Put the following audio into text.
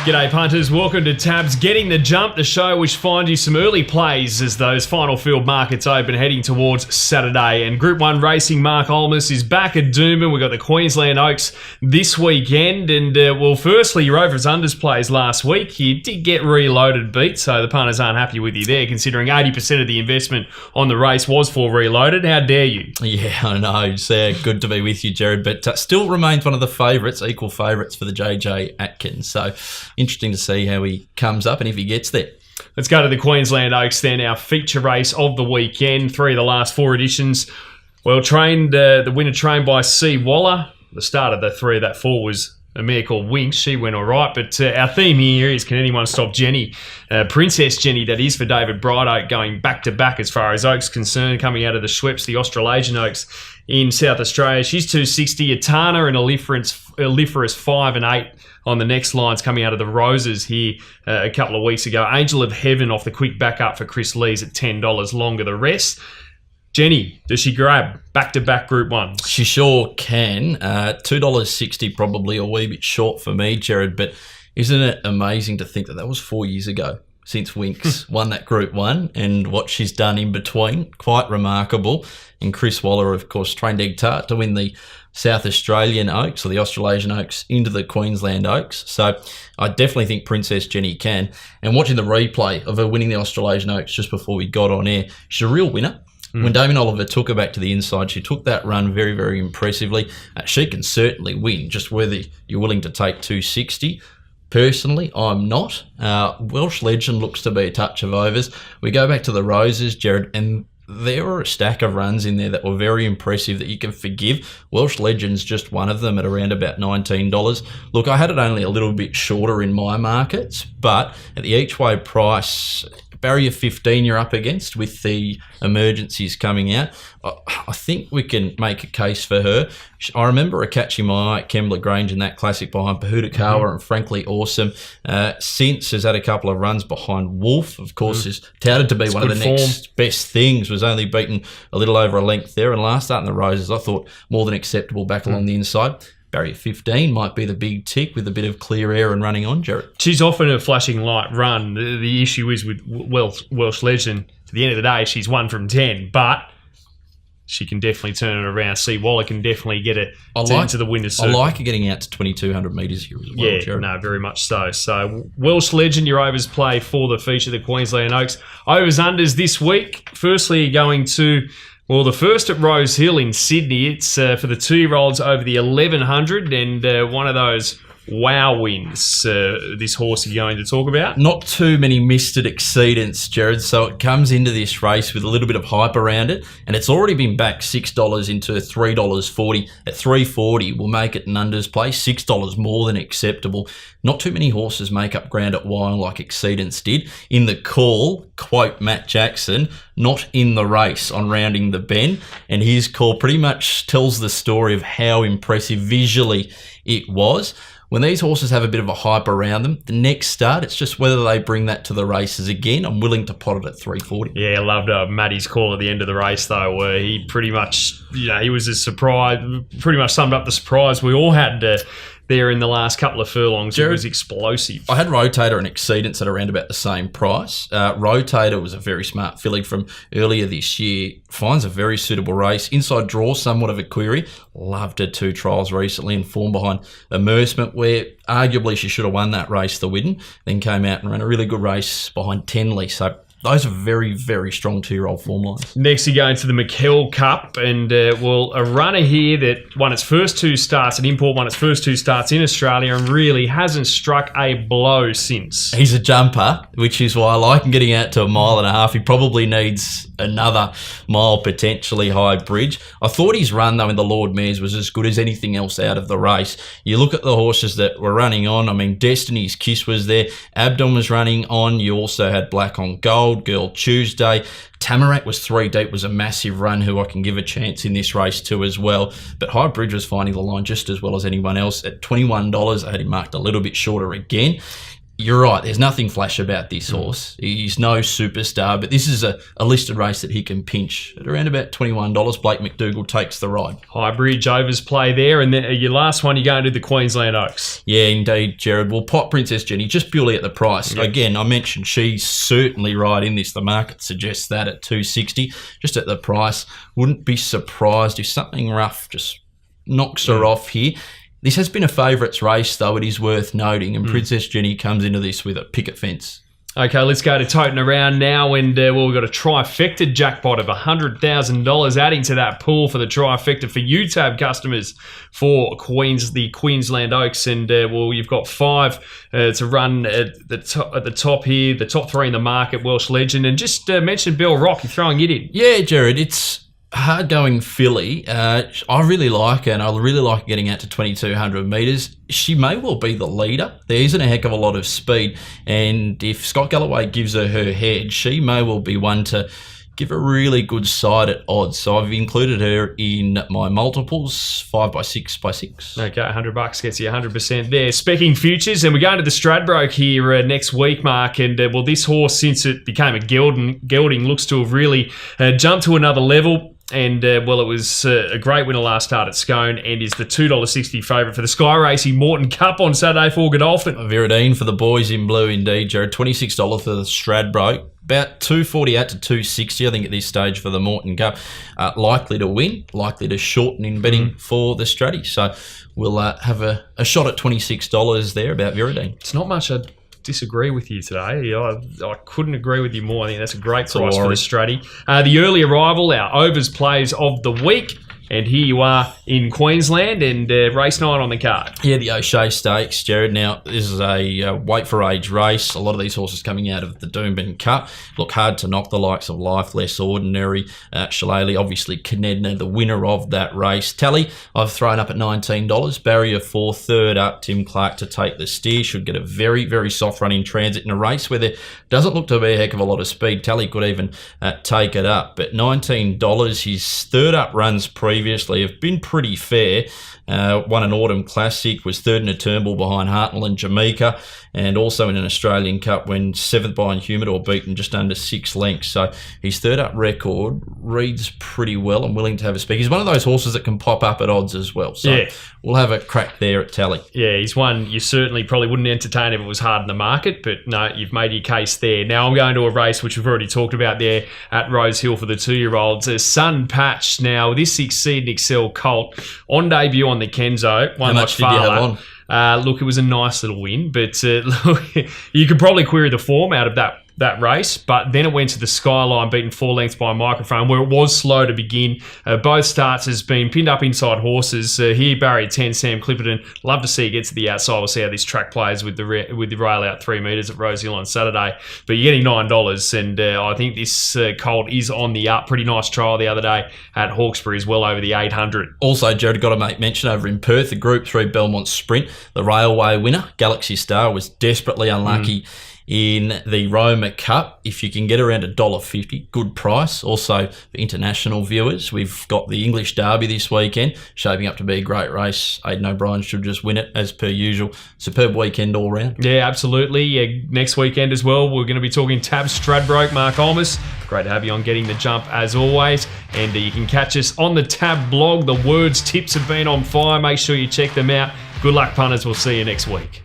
G'day punters, welcome to Tabs Getting the Jump, the show which finds you some early plays as those final field markets open heading towards Saturday. And Group 1 racing Marc Ohlmus is back at Doomben. We've got the Queensland Oaks this weekend. And firstly, your overs unders plays last week. You did get reloaded beat, so the punters aren't happy with you there, considering 80% of the investment on the race was for reloaded. How dare you? Yeah, I know. It's good to be with you, Gerard, but still remains one of the favourites, equal favourites for the JJ Atkins. So interesting to see how he comes up and if he gets there. Let's go to the Queensland Oaks then, our feature race of the weekend. 3 of the last 4 editions. Well trained, the winner trained by C. Waller. The start of the 3 of that 4 was a mare called Winx. She went all right, but our theme here is, can anyone stop Jenny? Princess Jenny, that is, for David Brightoak, going back-to-back as far as Oaks concerned, coming out of the Schweppes, the Australasian Oaks in South Australia. She's 260. Atana and Aliferous 5 and 8 on the next lines coming out of the Roses here a couple of weeks ago. Angel of Heaven off the quick backup for Chris Lees at $10 longer the rest. Jenny, does she grab back-to-back Group 1s? She sure can. $2.60 probably a wee bit short for me, Gerard, but isn't it amazing to think that that was 4 years ago since Winx won that Group 1 and what she's done in between? Quite remarkable. And Chris Waller, of course, trained Egg Tart to win the South Australian Oaks, or the Australasian Oaks, into the Queensland Oaks. So I definitely think Princess Jenny can. And watching the replay of her winning the Australasian Oaks just before we got on air, she's a real winner. When Damien Oliver took her back to the inside, she took that run very, very impressively. She can certainly win, just whether you're willing to take 260. Personally, I'm not. Welsh Legend looks to be a touch of overs. We go back to the Roses, Gerard, and there were a stack of runs in there that were very impressive that you can forgive. Welsh Legend's just one of them at around about $19. Look, I had it only a little bit shorter in my markets, but at the each way price, barrier 15 you're up against with the emergencies coming out. I think we can make a case for her. I remember her catching my eye at Kembla Grange in that classic behind Pahudakawa and Frankly Awesome. Since has had a couple of runs behind Wolf, of course, is touted to be one of the next best things, was only beaten a little over a length there. And last start in the Roses, I thought more than acceptable back along the inside. Barrier 15 might be the big tick with a bit of clear air and running on, Gerard. She's often a flashing light run. The issue is with Welsh Legend, at the end of the day, she's 1 from 10, but she can definitely turn it around. C. Waller can definitely get it into the winner's circle. I like her getting out to 2,200 metres here as well, Gerard. No, very much so. So, Welsh Legend, your overs play for the feature, the Queensland Oaks. Overs unders this week. Firstly, going to... Well, the first at Rose Hill in Sydney, it's for the 2-year-olds over the 1,100, and one of those wow wins this horse you're going to talk about. Not too many misted exceedants, Gerard, so it comes into this race with a little bit of hype around it, and it's already been back $6 into $3.40. At $3.40, we'll make it an unders play, $6 more than acceptable. Not too many horses make up ground at Wyong like exceedants did. In the call, quote Matt Jackson, not in the race on Rounding the Bend, and his call pretty much tells the story of how impressive visually it was. When these horses have a bit of a hype around them, the next start, it's just whether they bring that to the races again. I'm willing to pot it at $3.40. Yeah, I loved Matty's call at the end of the race, though, where he pretty much, he was a surprise, pretty much summed up the surprise we all had there in the last couple of furlongs. Gerard, it was explosive. I had Rotator and Exceedance at around about the same price. Rotator was a very smart filly from earlier this year. Finds a very suitable race. Inside Draw, somewhat of a query. Loved her 2 trials recently and form behind Immersement, where arguably she should have won that race, the Widden. Then came out and ran a really good race behind Tenley. So those are very, very strong 2-year-old form lines. Next, you go into the McKell Cup, and a runner here that won its first 2 starts, an import won its first 2 starts in Australia, and really hasn't struck a blow since. He's a jumper, which is why I like him getting out to 1.5 miles. He probably needs another mile, potentially high bridge. I thought his run, though, in the Lord Mares was as good as anything else out of the race. You look at the horses that were running on. I mean, Destiny's Kiss was there. Abdon was running on. You also had Black on Gold, Girl Tuesday. Tamarack was 3 deep, was a massive run who I can give a chance in this race too as well. But High Bridge was finding the line just as well as anyone else. At $21, I had him marked a little bit shorter again. You're right. There's nothing flash about this horse. He's no superstar, but this is a listed race that he can pinch at around about $21. Blake McDougall takes the ride. High Bridge overs play there, and then your last one, you're going to the Queensland Oaks. Yeah, indeed, Gerard. We'll pop Princess Jenny just purely at the price. Yep. Again, I mentioned she's certainly right in this. The market suggests that at $2.60, just at the price. Wouldn't be surprised if something rough just knocks her off here. This has been a favourites race, though, it is worth noting, and Princess Jenny comes into this with a picket fence. Okay, let's go to toting around now, and we've got a trifecta jackpot of $100,000 adding to that pool for the trifecta for you Tab customers for the Queensland Oaks, and you've got 5 to run at the top here, the top 3 in the market, Welsh Legend, and just mention Bell Rock, you're throwing it in. Yeah, Gerard, it's hard-going filly. I really like her, and I really like getting out to 2,200 metres. She may well be the leader. There isn't a heck of a lot of speed, and if Scott Galloway gives her head, she may well be one to give a really good side at odds. So I've included her in my multiples, 5x6x6. Okay, $100 gets you 100% there. Speaking futures, and we're going to the Stradbroke here next week, Mark. And this horse, since it became a gelding, looks to have really jumped to another level. And, it was a great winner last start at Scone and is the $2.60 favourite for the Sky Racing Morton Cup on Saturday for Godolphin. Viridine for the boys in blue, indeed, Gerard. $26 for the Stradbroke. About $2.40 out to $2.60, I think, at this stage for the Morton Cup. Likely to win, likely to shorten in betting for the Straddy. So we'll have a shot at $26 there about Viridine. It's not much I'd disagree with you today. I couldn't agree with you more. I think that's a great price for the Straddy. The early arrival, our overs plays of the week. And here you are in Queensland and race 9 on the card. Yeah, the O'Shea Stakes, Gerard. Now, this is a weight for age race. A lot of these horses coming out of the Doomben Cup look hard to knock, the likes of Life Less Ordinary, Shillelagh, obviously Knedner, the winner of that race. Tally, I've thrown up at $19. Barrier 4, third up, Tim Clark to take the steer. Should get a very, very soft run in transit in a race where there doesn't look to be a heck of a lot of speed. Tally could even take it up. But $19, his third up runs previously have been pretty fair. Won an Autumn Classic, was third in a Turnbull behind Hartnell and Jamaica, and also in an Australian Cup when 7th by Humidor, beaten just under 6 lengths. So his third up record reads pretty well. I'm willing to have a speak. He's one of those horses that can pop up at odds as well. So we'll have a crack there at Tally. Yeah, he's one you certainly probably wouldn't entertain if it was hard in the market, but no, you've made your case there. Now I'm going to a race which we've already talked about there at Rose Hill for the 2-year-olds. Sun Patch. Now this Exceed and Excel colt on debut on the Kenzo. How much did you have on? Look, it was a nice little win, but look, you could probably query the form out of that race, but then it went to the Skyline, beaten 4 lengths by a microphone, where it was slow to begin. Both starts has been pinned up inside horses. Here, barrier 10, Sam Clipperton. Love to see it get to the outside. We'll see how this track plays with the rail out 3 metres at Rose Hill on Saturday. But you're getting $9, and I think this colt is on the up. Pretty nice trial the other day at Hawkesbury as well, over the 800. Also, Gerard, got to make mention over in Perth, the Group 3 Belmont Sprint, the Railway winner, Galaxy Star, was desperately unlucky in the Roma Cup. If you can get around $1.50, good price. Also, for international viewers, we've got the English Derby this weekend, shaping up to be a great race. Aidan O'Brien should just win it as per usual. Superb weekend all round. Yeah, absolutely. Yeah, next weekend as well, we're going to be talking Tab Stradbroke, Marc Ohlmus. Great to have you on Getting the Jump as always. And you can catch us on the Tab blog. The words tips have been on fire. Make sure you check them out. Good luck, punters. We'll see you next week.